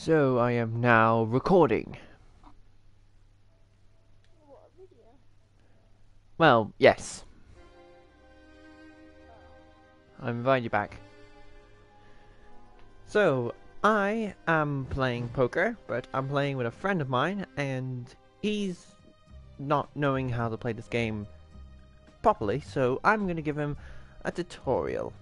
So I am now recording. What, a video? Well, yes. I'm inviting you back. So, I am playing poker, but I'm playing with a friend of mine, and he's not knowing how to play this game properly, so I'm going to give him a tutorial.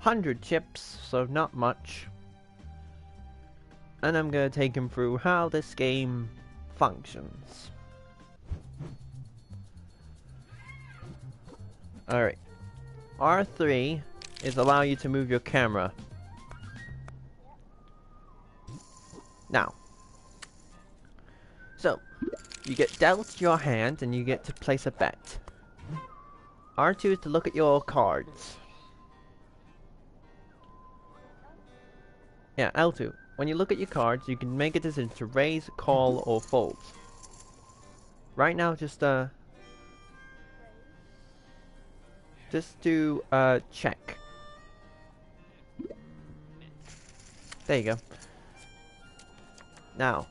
$100 chips, so not much. And I'm going to take him through how this game functions. Alright. R3 is allow you to move your camera. Now. So, you get dealt your hand and you get to place a bet. R2 is to look at your cards. Yeah, L2. When you look at your cards, you can make a decision to raise, call, or fold. Right now, just do check. There you go. Now,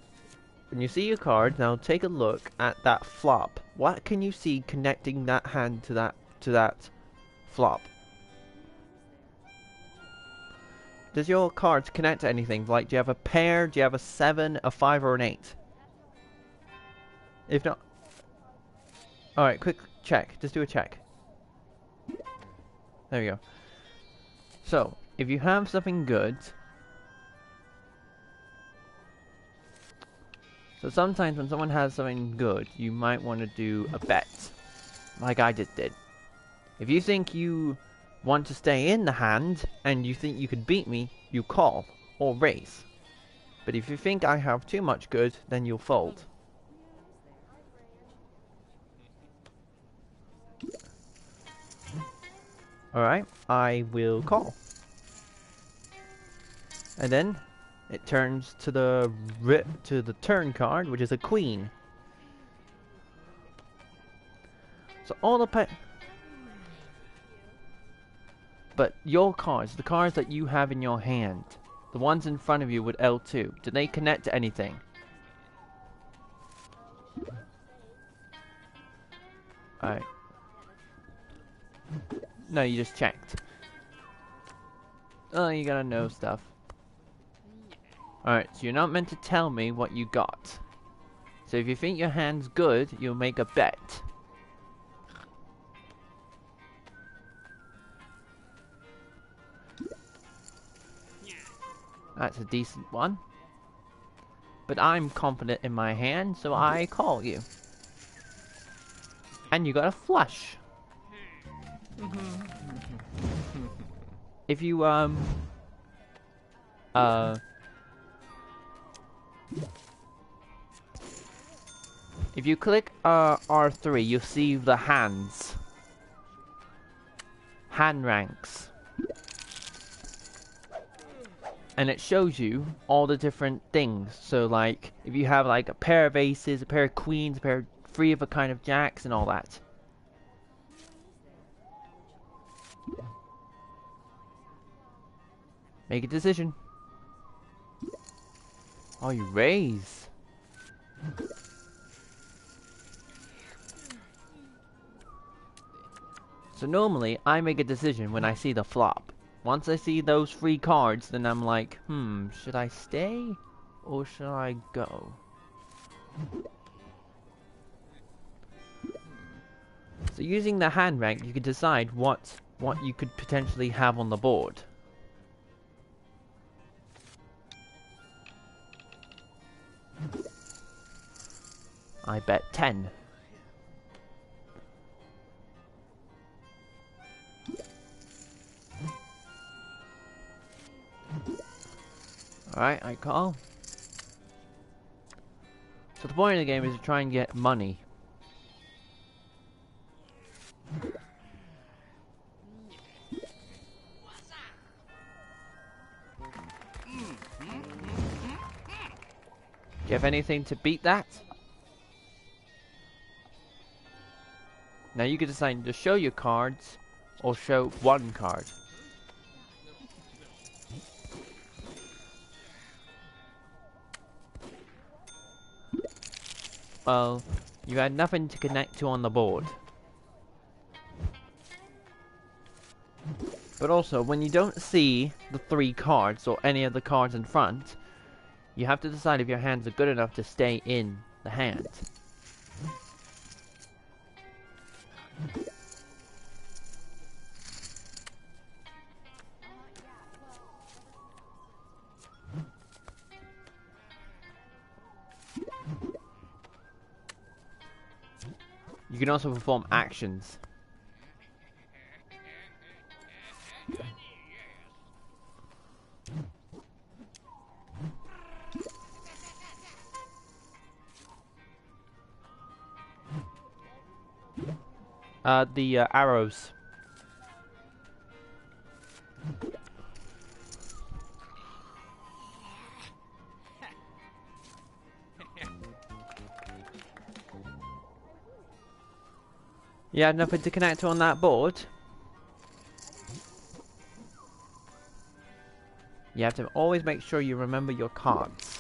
when you see your card, now take a look at that flop. What can you see connecting that hand to that flop? Does your cards connect to anything? Like, do you have a pair? Do you have a 7, a 5, or an 8? If not... Alright, quick check. Just do a check. There we go. So, if you have something good... So sometimes when someone has something good, you might want to do a bet. Like I just did. If you think you want to stay in the hand, and you think you could beat me, you call, or raise. But if you think I have too much good, then you'll fold. Alright, I will call. And then, it turns to the turn card, which is a queen. So all the But your cards, the cards that you have in your hand, the ones in front of you with L2, do they connect to anything? Alright. No, you just checked. Oh, you gotta know stuff. Alright, so you're not meant to tell me what you got. So if you think your hand's good, you'll make a bet. That's a decent one. But I'm confident in my hand, so I call you. And you got a flush. If you, if you click, R3, you'll see the hands. Hand ranks. And it shows you all the different things. So like, if you have like a pair of aces, a pair of queens, a pair of 3 of a kind of jacks and all that. Make a decision. Oh, you raise. So normally, I make a decision when I see the flop. Once I see those 3 cards, then I'm like, should I stay? Or should I go? So using the hand rank, you can decide what you could potentially have on the board. I bet 10. Alright, I call. So the point of the game is to try and get money. Do you have anything to beat that? Now you can decide to show your cards, or show one card. Well, you had nothing to connect to on the board. But also, when you don't see the 3 cards or any of the cards in front, you have to decide if your hands are good enough to stay in the hand. You can also perform actions. The arrows. You had nothing to connect to on that board? You have to always make sure you remember your cards.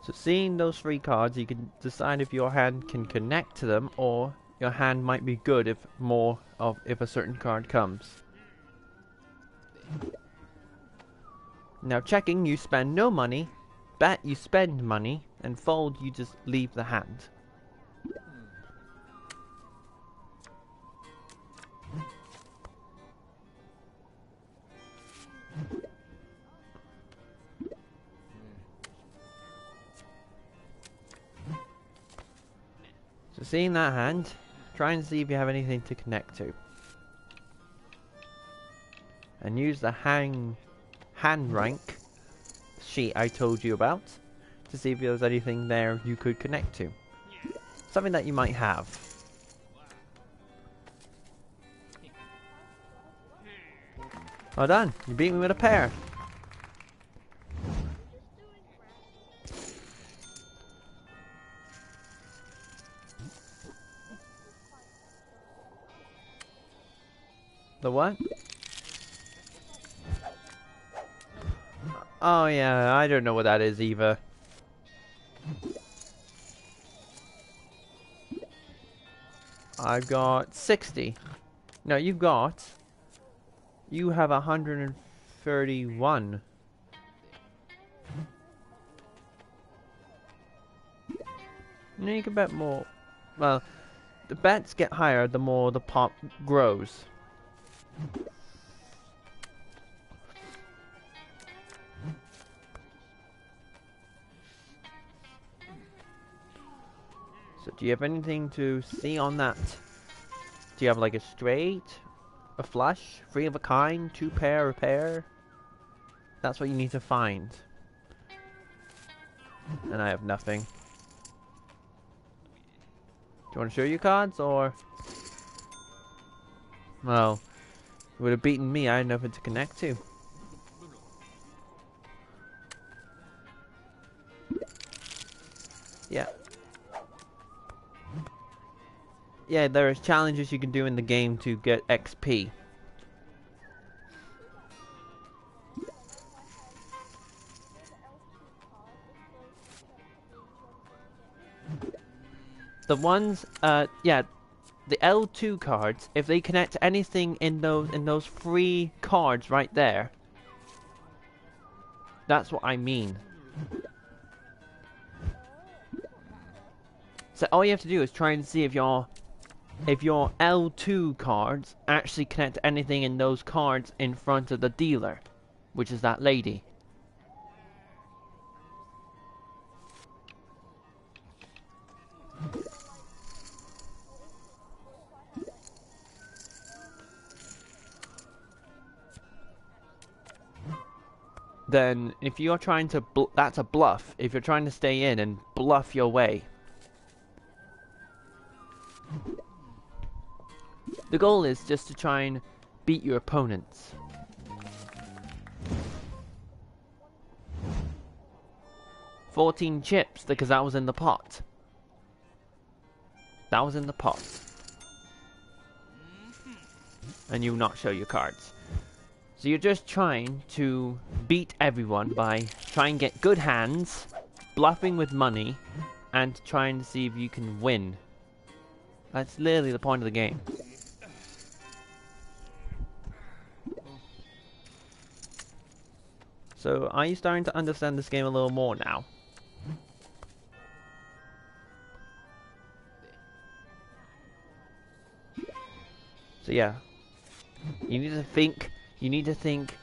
So seeing those 3 cards, you can decide if your hand can connect to them, or your hand might be good if if a certain card comes. Now checking, you spend no money, bet you spend money, and fold you just leave the hand. So seeing that hand, try and see if you have anything to connect to. And use the hand rank sheet I told you about to see if there's anything there you could connect to. Something that you might have. Well done, you beat me with a pair. The what? Oh yeah, I don't know what that is either. I've got 60. No, you have 131. No, you can bet more. Well, the bets get higher the more the pot grows. So do you have anything to see on that? Do you have like a straight, a flush, 3 of a kind, 2 pair, a pair? That's what you need to find. And I have nothing. Do you want to show your cards, or? Well, you would have beaten me, I had nothing to connect to. Yeah. Yeah, there are challenges you can do in the game to get XP. The ones, yeah, the L2 cards, if they connect to anything in those 3 cards right there, that's what I mean. So all you have to do is try and see if your L2 cards actually connect to anything in those cards in front of the dealer, which is that lady. then if you're trying to that's a bluff. If you're trying to stay in and bluff your way. The goal is just to try and beat your opponents. $14 chips, because that was in the pot. That was in the pot. And you not show your cards. So you're just trying to beat everyone by trying to get good hands, bluffing with money, and trying to see if you can win. That's literally the point of the game. So are you starting to understand this game a little more now? So yeah, you need to think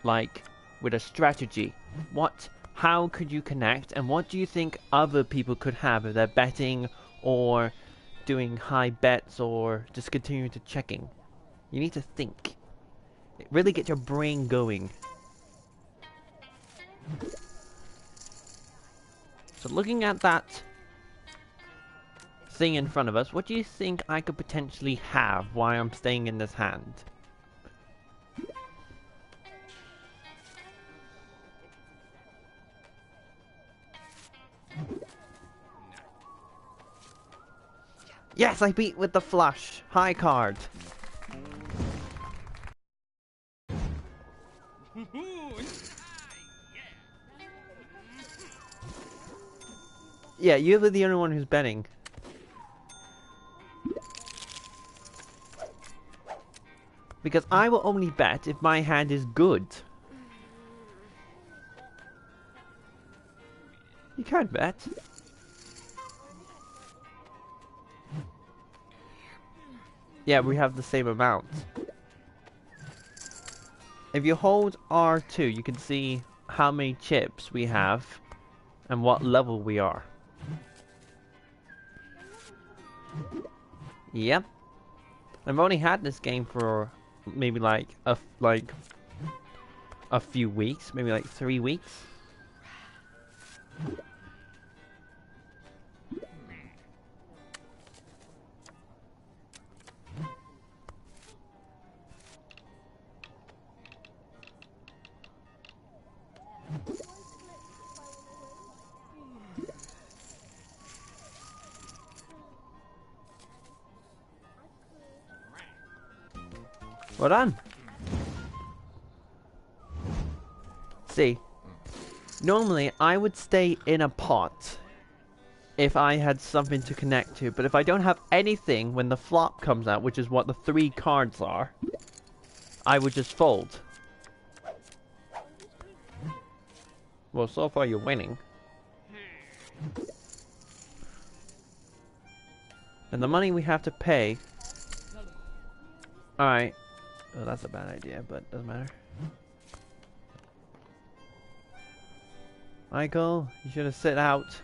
like with a strategy. How could you connect, and what do you think other people could have if they're betting or doing high bets or just continuing to checking? You need to think. Really get your brain going. So looking at that thing in front of us, what do you think I could potentially have while I'm staying in this hand? Yes, I beat with the flush. High card. Yeah, you're the only one who's betting. Because I will only bet if my hand is good. You can't bet. Yeah, we have the same amount. If you hold R2, you can see how many chips we have and what level we are. Yep. I've only had this game for maybe like a few weeks, maybe like 3 weeks. Well done. See, normally I would stay in a pot if I had something to connect to, but if I don't have anything when the flop comes out, which is what the 3 cards are, I would just fold. Well, so far you're winning. And the money we have to pay... Alright. Oh, that's a bad idea, but doesn't matter. Michael, you should have sit out.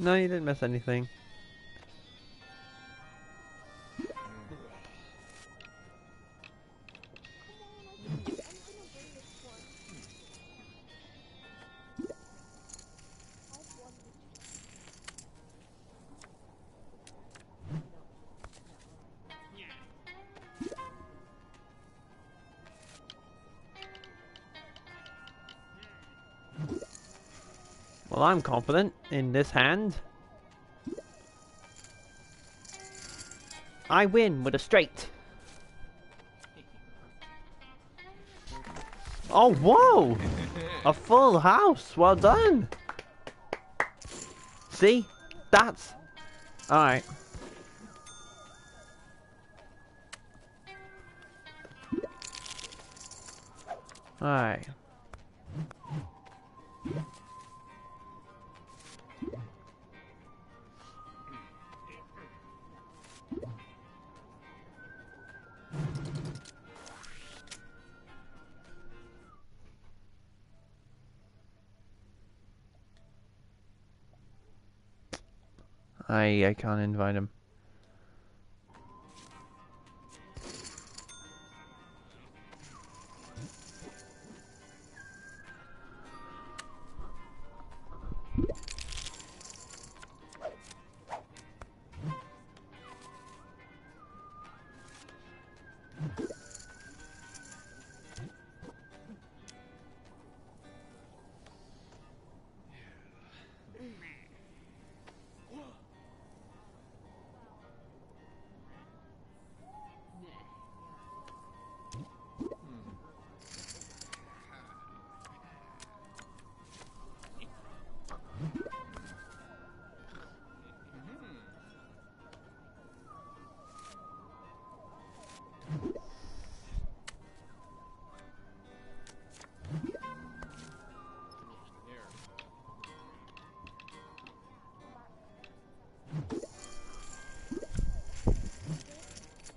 No, you didn't miss anything. Well, I'm confident in this hand. I win with a straight. Oh, whoa! A full house. Well done. See? That's... Alright. Alright. I can't invite him.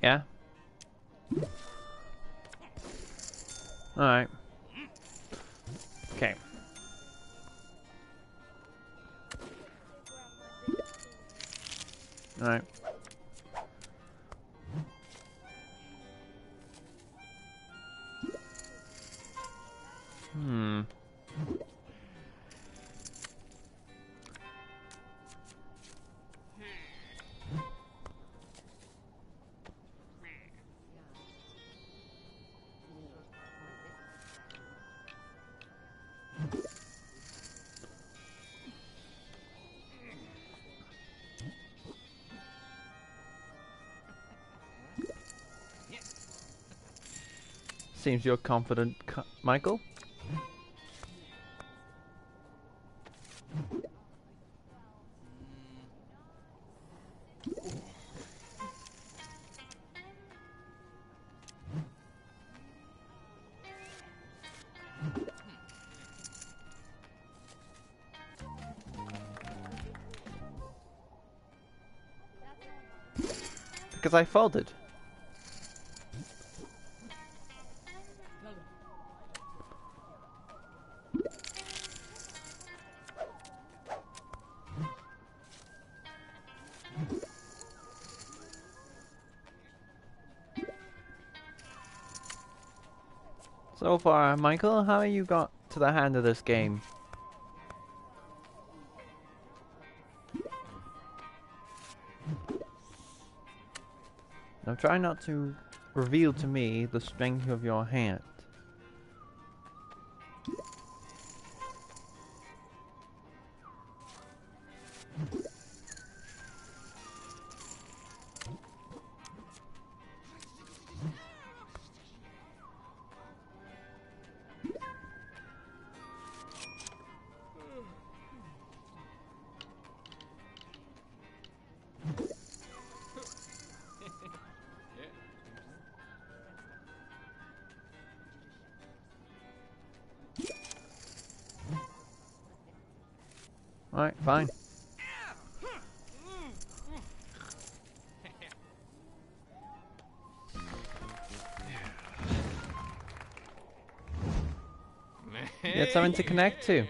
Yeah? Alright. Okay. Alright. Seems you're confident, Michael. Because I folded. So far, Michael, how you got to the hand of this game? Now try not to reveal to me the strength of your hand. Alright, fine. You had something to connect to.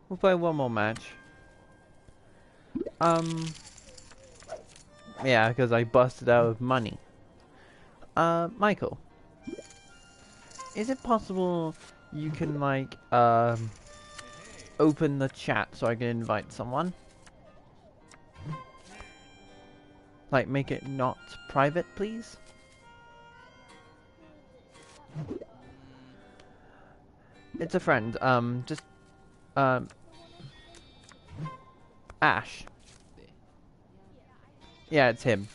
We'll play one more match. Yeah, because I busted out of money. Michael. Is it possible you can, like, open the chat so I can invite someone? Like, make it not private, please? It's a friend, Ash. Yeah, it's him.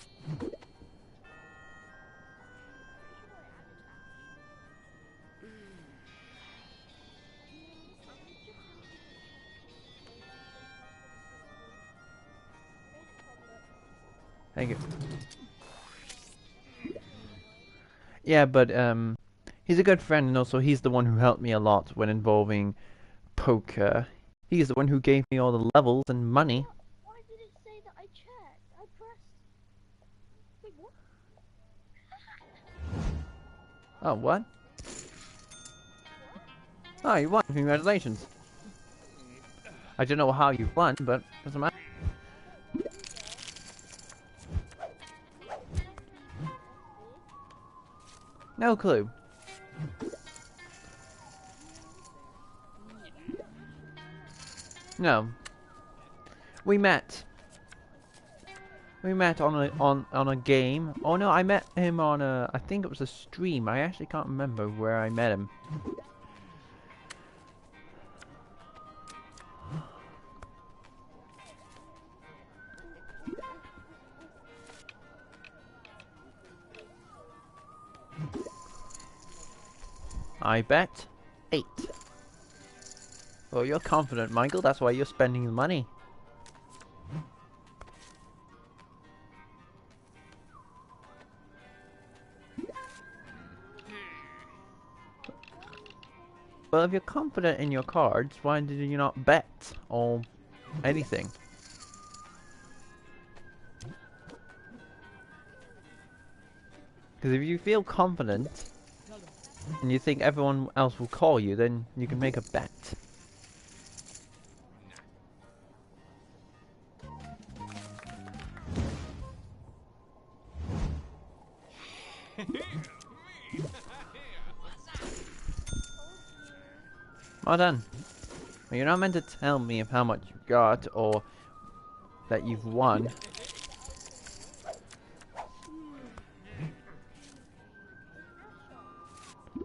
Thank you. Yeah, but, he's a good friend, and also he's the one who helped me a lot when involving poker. He's the one who gave me all the levels and money. Why did it say that I checked? I pressed... Wait, what? Oh, what? Oh, you won. Congratulations. I don't know how you won, but doesn't matter. No clue. No. We met. We met on a game. Oh no, I met him on a, I think it was a stream. I actually can't remember where I met him. I bet 8. Well, you're confident, Michael. That's why you're spending the money. Well, if you're confident in your cards, why did you not bet or anything? Because if you feel confident and you think everyone else will call you, then you can make a bet. Well done. Well, you're not meant to tell me of how much you got or that you've won.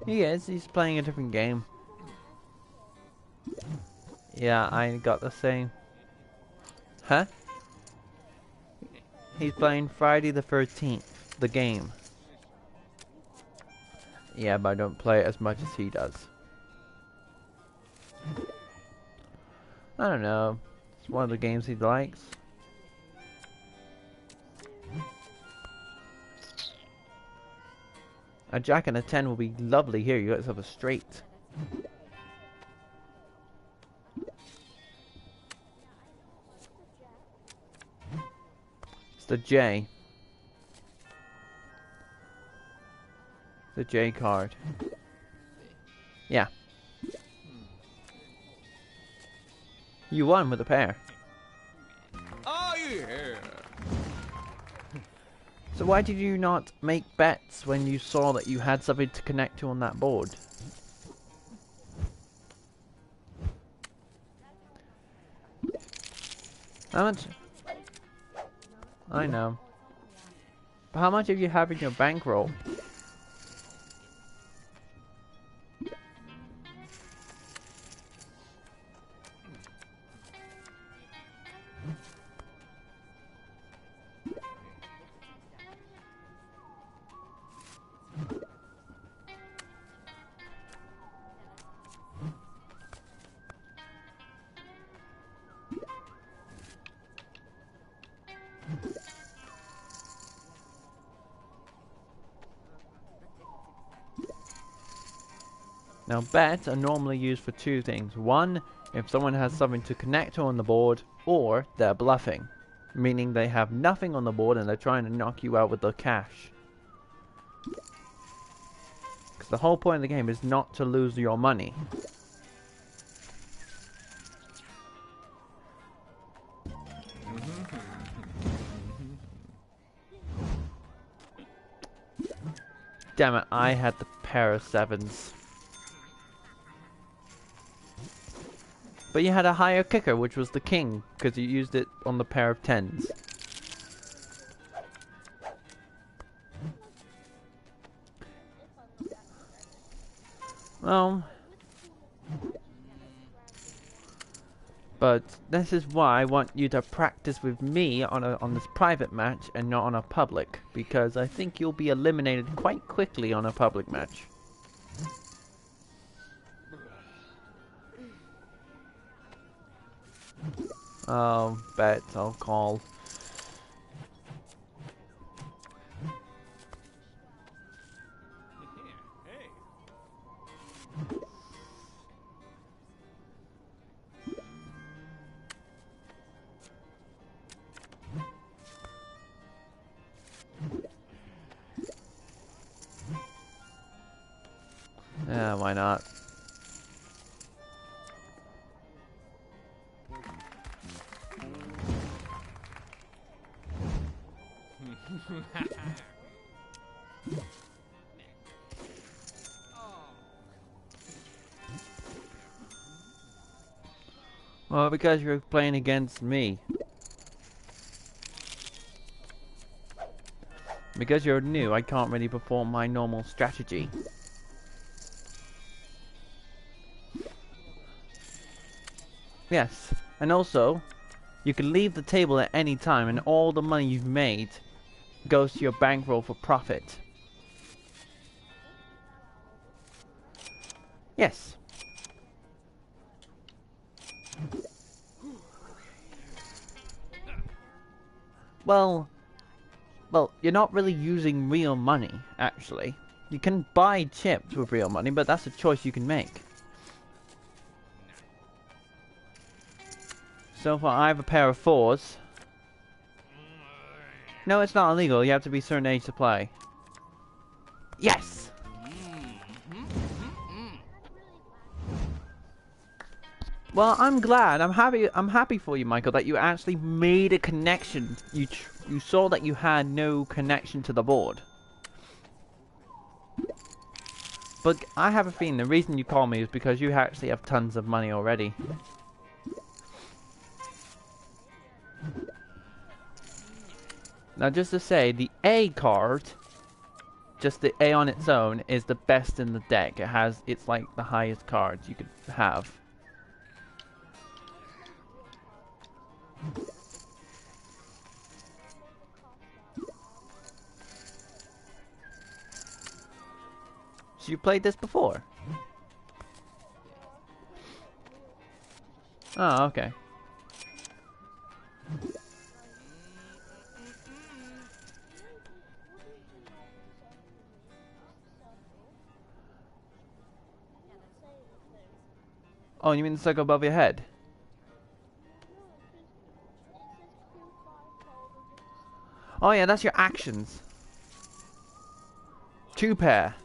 He is. He's playing a different game. Yeah, I got the same. Huh? He's playing Friday the 13th, the game. Yeah, but I don't play it as much as he does. I don't know. It's one of the games he likes. A jack and a 10 will be lovely here. You got yourself a straight. It's the J. The J card. Yeah. You won with a pair. Oh yeah. So why did you not make bets when you saw that you had something to connect to on that board? How much? I know. But how much have you have in your bankroll? Now bets are normally used for two things. One, if someone has something to connect to on the board, or they're bluffing. Meaning they have nothing on the board and they're trying to knock you out with the cash. Because the whole point of the game is not to lose your money. Damn it, I had the pair of 7s. But you had a higher kicker, which was the king, because you used it on the pair of 10s. Well, but this is why I want you to practice with me on this private match and not on a public, because I think you'll be eliminated quite quickly on a public match. Oh, bet I'll call. why not? Well, because you're playing against me. Because you're new, I can't really perform my normal strategy. Yes, and also, you can leave the table at any time and all the money you've made goes to your bankroll for profit. Yes. Well, you're not really using real money, actually. You can buy chips with real money, but that's a choice you can make. So far, I have a pair of 4s. No, it's not illegal. You have to be a certain age to play. Yes! Well, I'm glad. I'm happy for you, Michael, that you actually made a connection. You saw that you had no connection to the board. But I have a feeling the reason you called me is because you actually have tons of money already. Now, just to say, the A card, just the A on its own, is the best in the deck. It's like the highest cards you could have. So you played this before? Oh, okay. Oh, you mean the circle above your head? Oh yeah, that's your actions. 2 pair.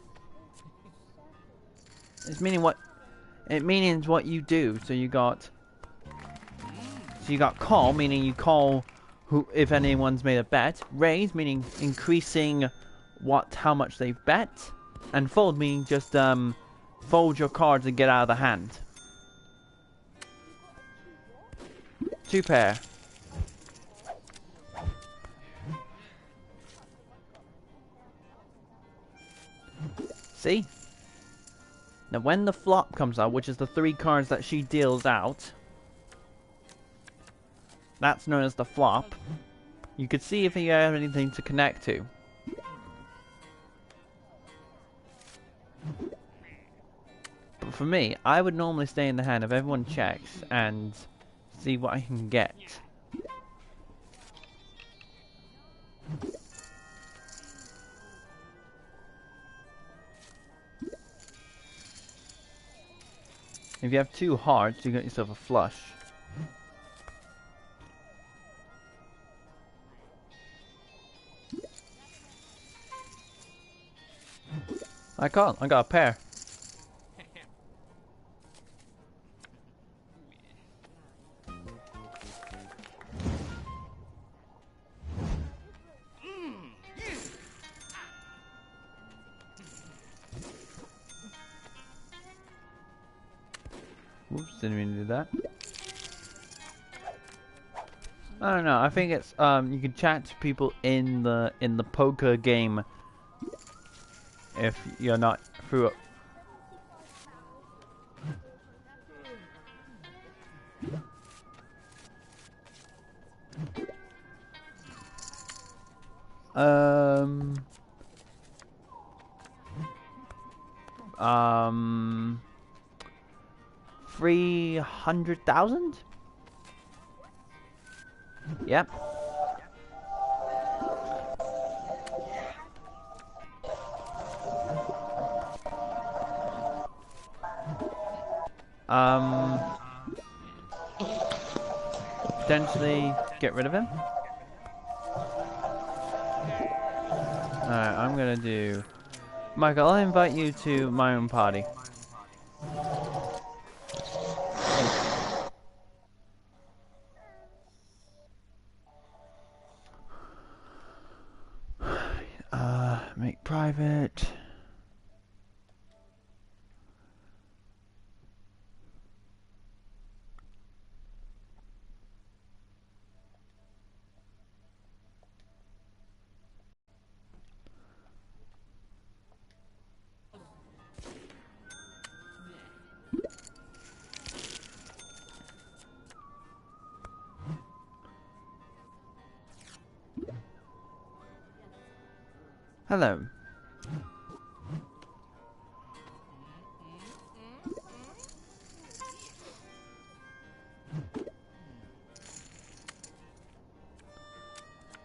It's meaning what it means what you do. So you got call, meaning you call who if anyone's made a bet. Raise, meaning increasing how much they bet, and fold, meaning just fold your cards and get out of the hand. 2 pair. See? Now when the flop comes out, which is the 3 cards that she deals out, that's known as the flop. You could see if you have anything to connect to. But for me, I would normally stay in the hand if everyone checks and see what I can get. If you have 2 hearts, you get yourself a flush. I can't. I got a pair. Oops, didn't mean to do that. I don't know. I think it's you can chat to people in the poker game if you're not through it. Um 300,000? Yep. Potentially get rid of him. Alright, I'm gonna do... Michael, I'll invite you to my own party. Make private. Hello.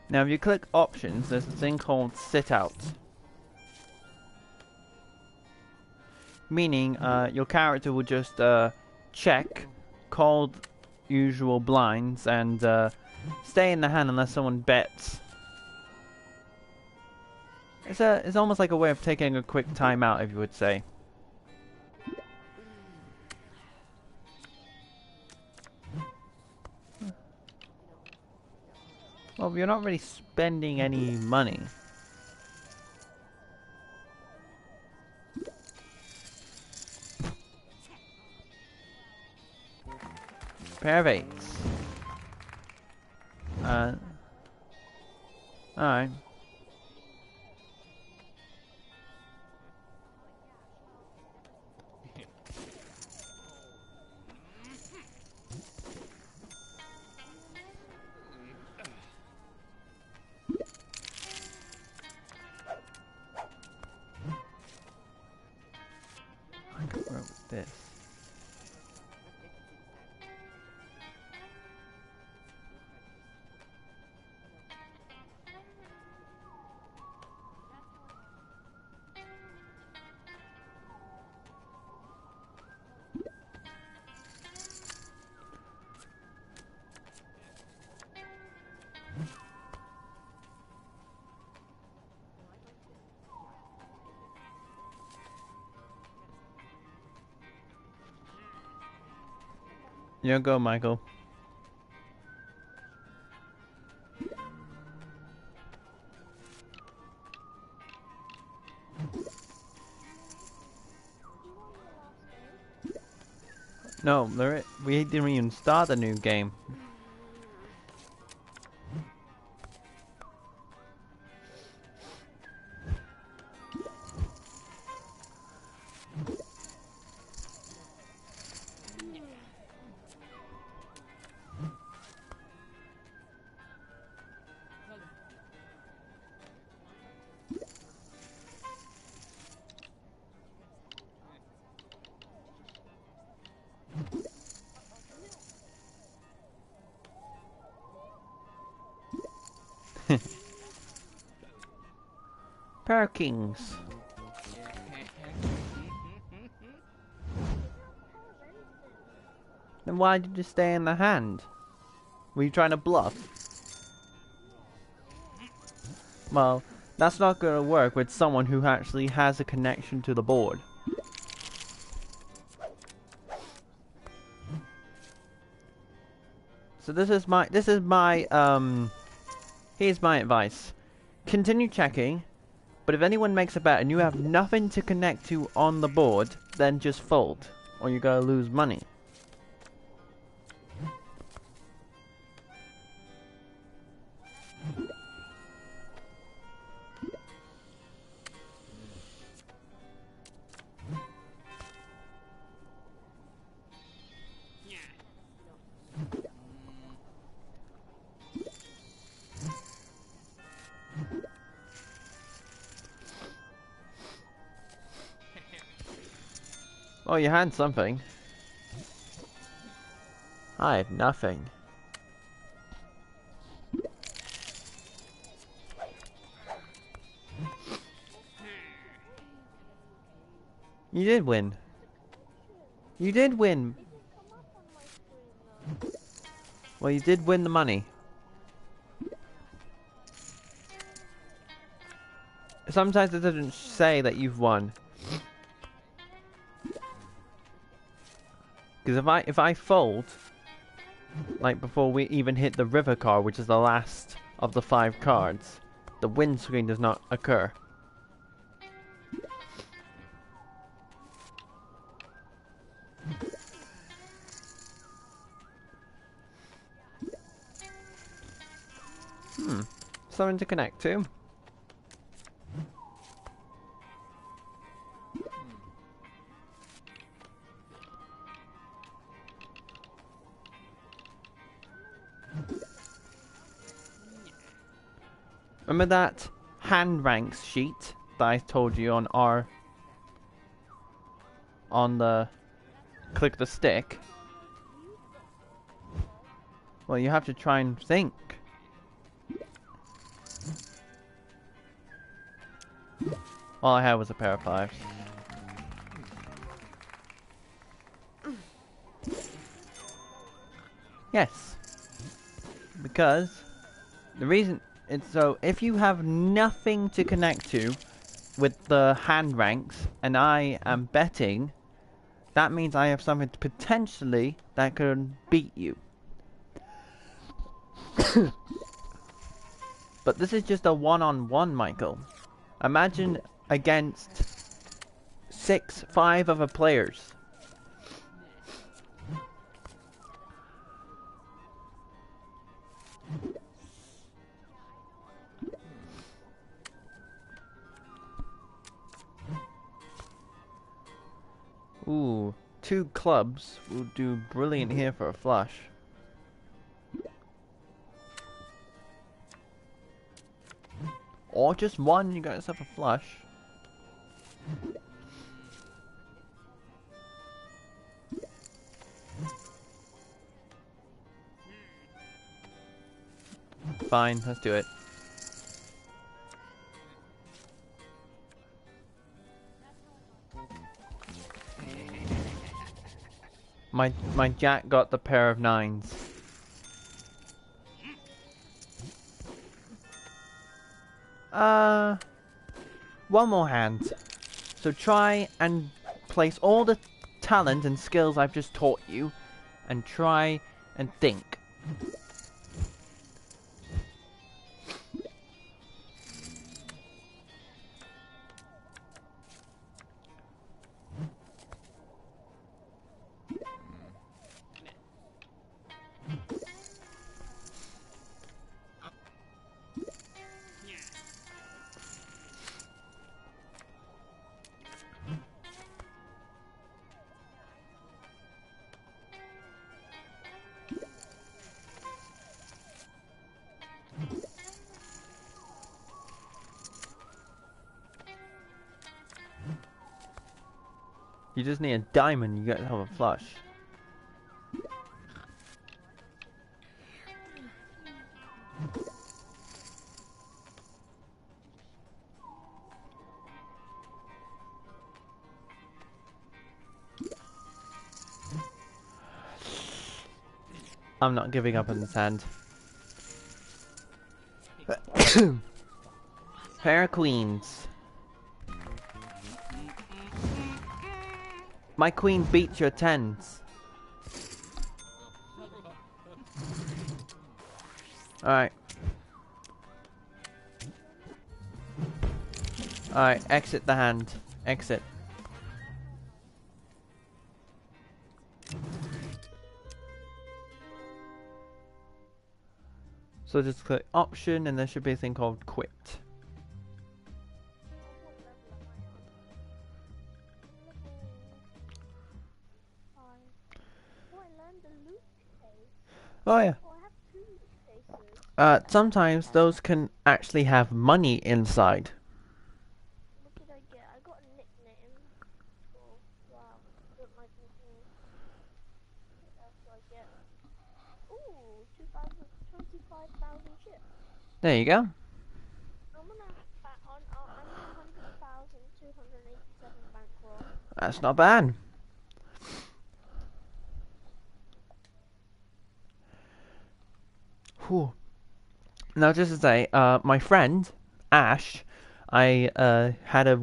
Now if you click options, there's a thing called sit out. Meaning your character will just check called usual blinds and stay in the hand unless someone bets. It's almost like a way of taking a quick time out, if you would say. Well, you're not really spending any money. Pair of eights. Alright. I could work with this. You go, Michael. No, we didn't even start the new game. Pair of kings. Then why did you stay in the hand? Were you trying to bluff? Well, that's not going to work with someone who actually has a connection to the board. So here's my advice. Continue checking, but if anyone makes a bet and you have nothing to connect to on the board, then just fold, or you're gonna lose money. Oh, you had something. I have nothing. You did win. You did win. Well, you did win the money. Sometimes it doesn't say that you've won. Because if I fold, like before we even hit the river card, which is the last of the 5 cards, the win screen does not occur. something to connect to. Remember that hand ranks sheet that I told you on the click the stick? Well, you have to try and think. All I had was a pair of 5s. Yes. Because the reason it's so, if you have nothing to connect to with the hand ranks and I am betting, that means I have something potentially that could beat you. But this is just a one-on-one, Michael. Imagine against 5 other players. Ooh, 2 clubs will do brilliant here for a flush. Or just 1, you got yourself a flush. Fine, let's do it. My jack got the pair of 9s. One more hand. So try and place all the talent and skills I've just taught you, and try and think. You just need a diamond, you get to have a flush. I'm not giving up on this hand. Pair of queens. My queen beats your 10s. Alright. Alright, exit the hand. Exit. So just click option and there should be a thing called quit. Oh yeah. Sometimes those can actually have money inside. What did I get? I got a nickname. Oh, wow. Don't like nicknames. What else do I get? Ooh, 25,000 chips. There you go. I'm on 100,287 bankroll. That's not bad. Whew. Now, just to say, my friend Ash, I had a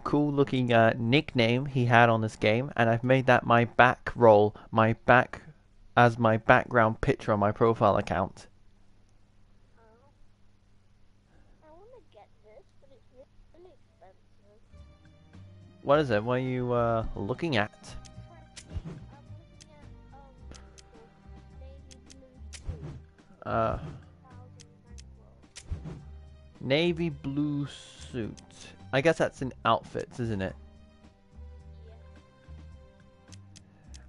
cool looking nickname he had on this game, and I've made that my as my background picture on my profile account. I want to get this, but it's really expensive. What is it? What are you looking at? I'm looking at navy blue 2,000 bankroll. Navy blue suit. I guess that's in outfits, isn't it?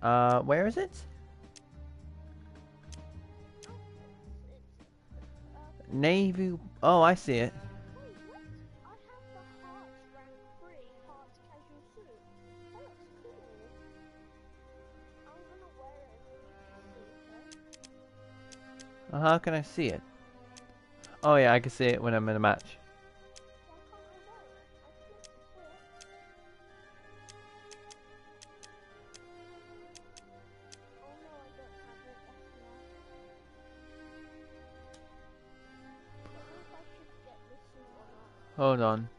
Where is it? Navy. Oh, I see it. Wait, what? I have the Hearts rank 3 Hearts casual suit. That looks cool. I'm gonna wear it and then you can see, okay? How can I see it? Oh yeah, I can see it when I'm in a match. Why can't I wear it? I clicked it. Oh no, I don't have it. That's why. I don't know if I should get this suit or not. Hold on.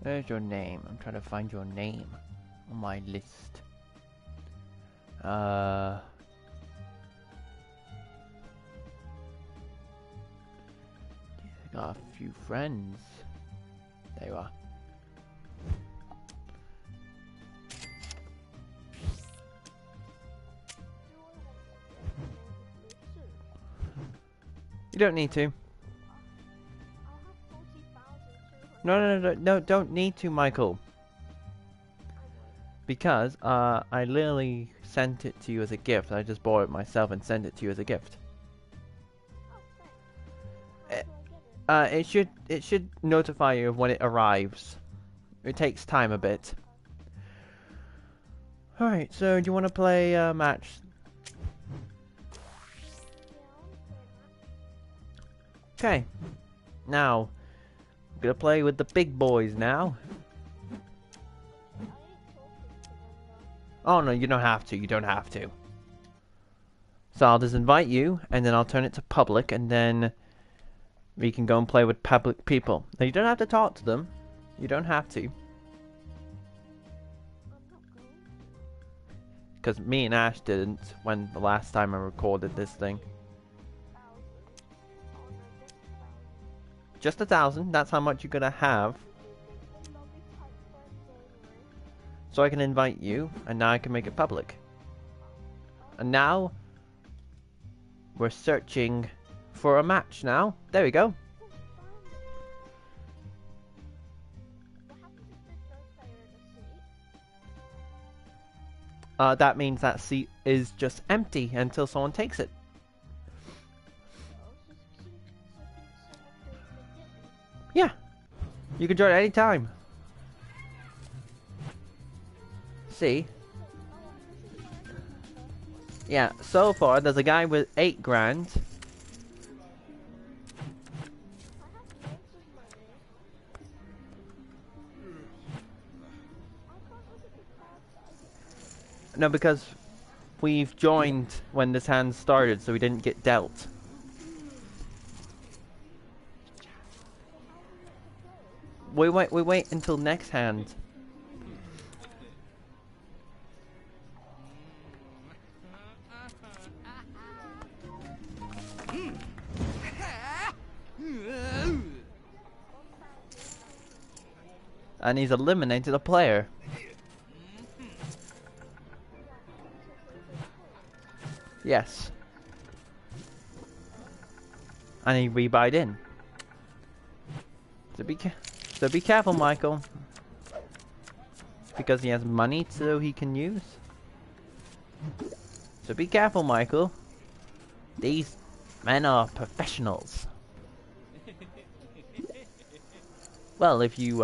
There's your name. I'm trying to find your name on my list. I got a few friends. There you are. You don't need to. No, don't need to, Michael. Because, I literally sent it to you as a gift. I just bought it myself and sent it to you as a gift. It should notify you of when it arrives. It takes time a bit. Alright, so do you want to play a match? Okay. Now, I'm gonna play with the big boys now. Oh no, you don't have to. You don't have to. So I'll just invite you, and then I'll turn it to public, and then we can go and play with public people. Now you don't have to talk to them. You don't have to. Because me and Ash didn't when the last time I recorded this thing. Just 1,000. That's how much you're gonna have. So I can invite you, and now I can make it public. And now we're searching for a match now. There we go. That means that seat is just empty until someone takes it. Yeah. You can join at any time. See? Yeah, so far there's a guy with 8 grand. No, because we've joined when this hand started, so we didn't get dealt. We wait until next hand. And he's eliminated a player. Yes. And he rebuyed in. So be careful, Michael. Because he has money so he can use. So be careful, Michael. These men are professionals. Well, if you,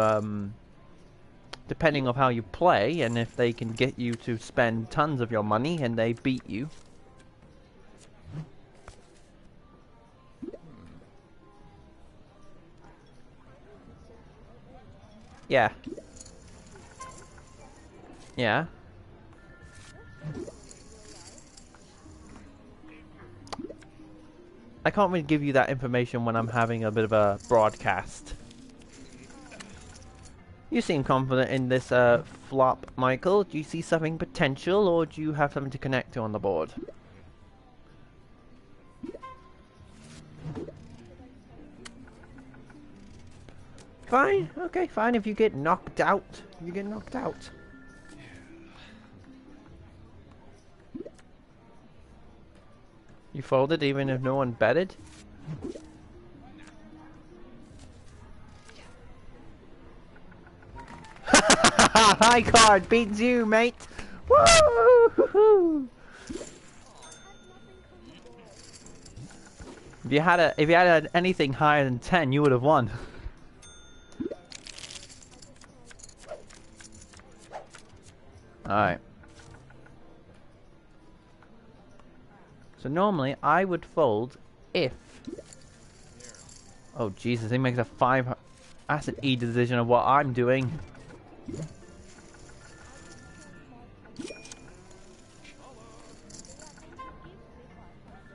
depending on how you play, and if they can get you to spend tons of your money and they beat you. Yeah. Yeah. I can't really give you that information when I'm having a bit of a broadcast. You seem confident in this flop, Michael. Do you see something potential, or do you have something to connect to on the board? Fine, okay, fine. If you get knocked out, you get knocked out. You folded even if no one betted? High card beats you, mate! Woo! If you had anything higher than 10, you would have won. Alright. So normally I would fold if... Oh Jesus, he makes a 5... That's an E decision of what I'm doing.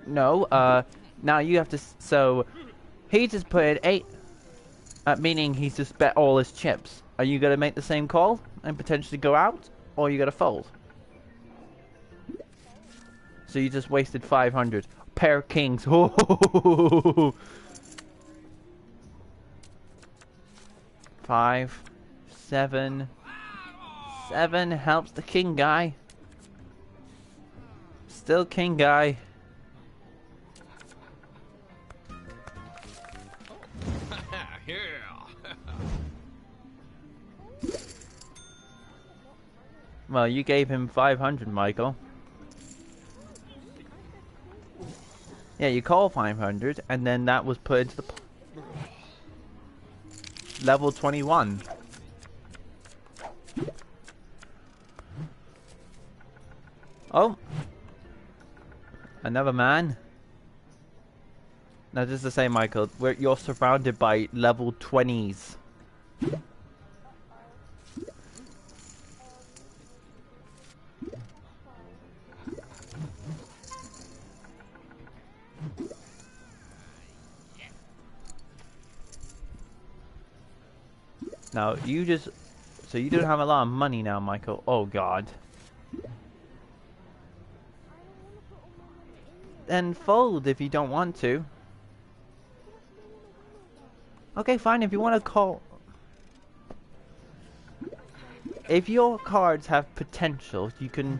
No, now you have to... So, he just put in 8... meaning he's just bet all his chips. Are you going to make the same call and potentially go out? Or are you going to fold? So you just wasted 500. Pair of kings. Oh. 5, 7. 7 helps the king guy. Still king guy. Well, you gave him 500, Michael. Yeah, you call 500, and then that was put into the level 21. Oh, another man. Now, just to say, Michael, you're surrounded by level 20s. Now, you just... So you don't have a lot of money now, Michael. Oh, God. Then fold if you don't want to. Okay, fine. If you want to call... If your cards have potential, you can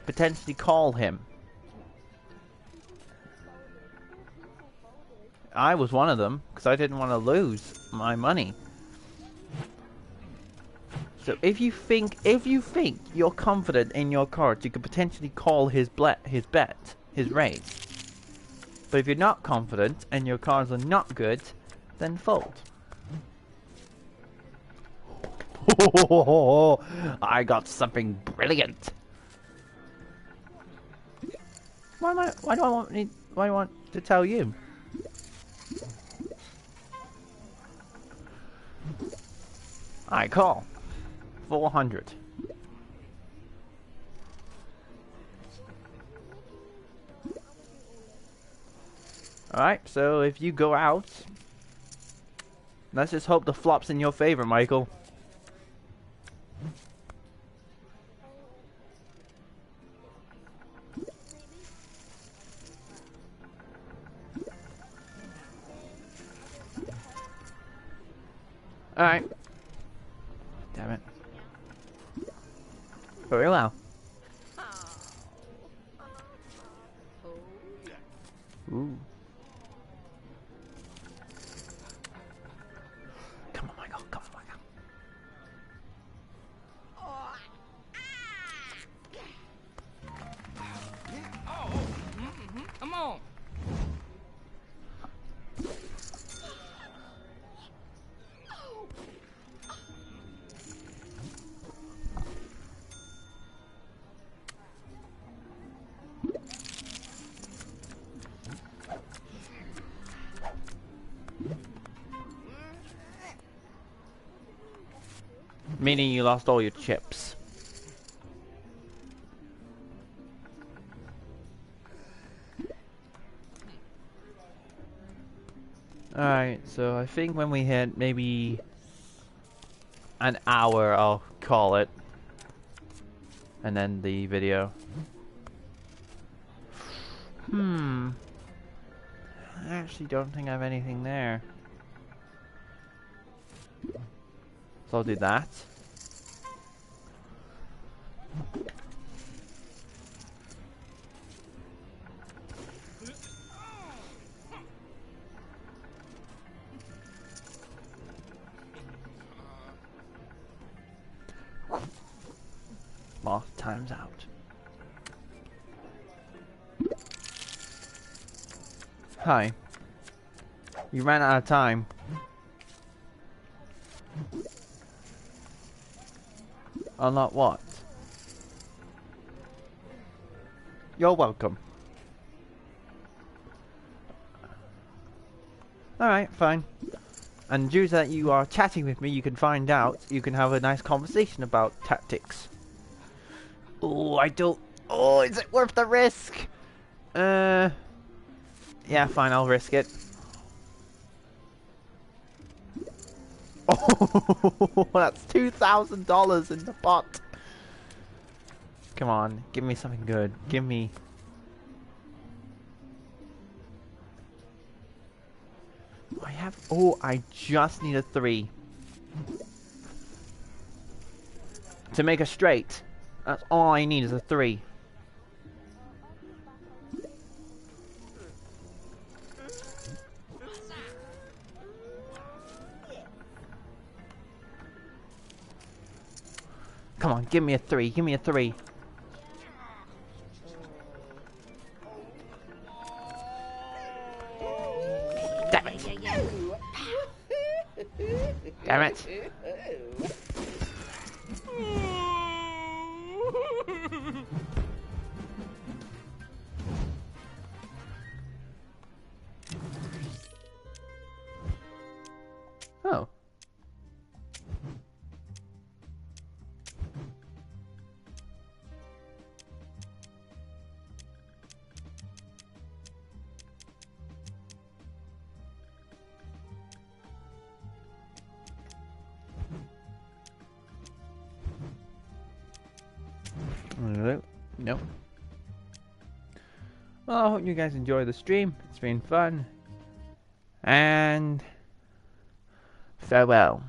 potentially call him. I was one of them, because I didn't want to lose my money. So if you think you're confident in your cards, you could potentially call his bet, his raise. But if you're not confident and your cards are not good, then fold. I got something brilliant. Why do I want to tell you? I call 400. Alright, so if you go out, let's just hope the flop's in your favor, Michael. Alright. Damn it. Very well. Ooh. Come on, Michael. Come on, Michael. Come on. Meaning you lost all your chips. Alright, so I think when we hit maybe an hour, I'll call it. And then the video. I actually don't think I have anything there. So I'll do that. Moth time's out. Hi. You ran out of time. Unlock what? You're welcome. Alright, fine. And due to that you are chatting with me, you can find out, you can have a nice conversation about tactics. Oh, I don't... Oh, is it worth the risk? Yeah, fine, I'll risk it. Oh, that's $2,000 in the pot. Come on, give me something good. Give me... I have... Oh, I just need a 3. To make a straight. That's all I need is a 3. Come on, give me a 3. Give me a 3. Damn it. Damn it. Oh. Nope. Well, I hope you guys enjoy the stream. It's been fun. And farewell.